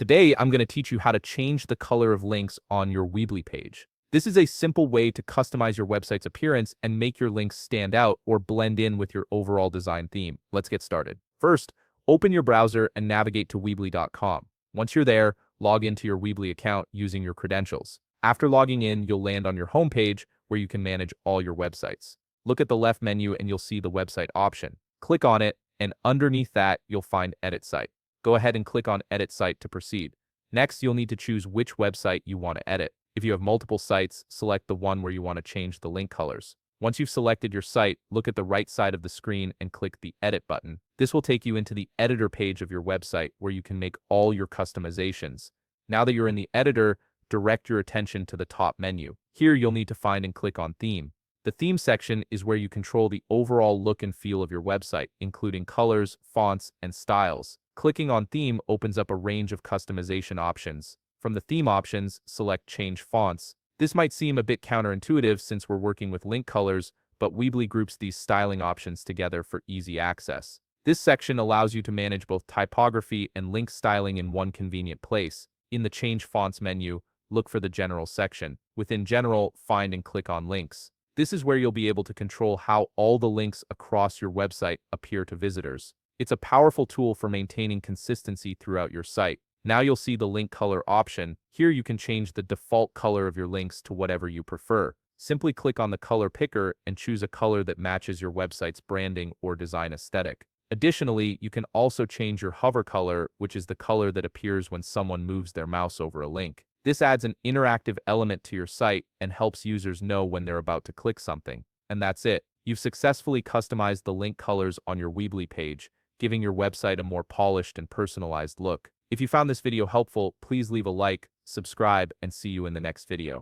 Today, I'm going to teach you how to change the color of links on your Weebly page. This is a simple way to customize your website's appearance and make your links stand out or blend in with your overall design theme. Let's get started. First, open your browser and navigate to Weebly.com. Once you're there, log into your Weebly account using your credentials. After logging in, you'll land on your homepage where you can manage all your websites. Look at the left menu and you'll see the website option. Click on it, and underneath that, you'll find Edit Site. Go ahead and click on Edit Site to proceed. Next, you'll need to choose which website you want to edit. If you have multiple sites, select the one where you want to change the link colors. Once you've selected your site, look at the right side of the screen and click the Edit button. This will take you into the editor page of your website where you can make all your customizations. Now that you're in the editor, direct your attention to the top menu. Here, you'll need to find and click on Theme. The Theme section is where you control the overall look and feel of your website, including colors, fonts, and styles. Clicking on Theme opens up a range of customization options. From the theme options, select Change Fonts. This might seem a bit counterintuitive since we're working with link colors, but Weebly groups these styling options together for easy access. This section allows you to manage both typography and link styling in one convenient place. In the Change Fonts menu, look for the General section. Within General, find and click on Links. This is where you'll be able to control how all the links across your website appear to visitors. It's a powerful tool for maintaining consistency throughout your site. Now you'll see the link color option. Here you can change the default color of your links to whatever you prefer. Simply click on the color picker and choose a color that matches your website's branding or design aesthetic. Additionally, you can also change your hover color, which is the color that appears when someone moves their mouse over a link. This adds an interactive element to your site and helps users know when they're about to click something. And that's it. You've successfully customized the link colors on your Weebly page, giving your website a more polished and personalized look. If you found this video helpful, please leave a like, subscribe, and see you in the next video.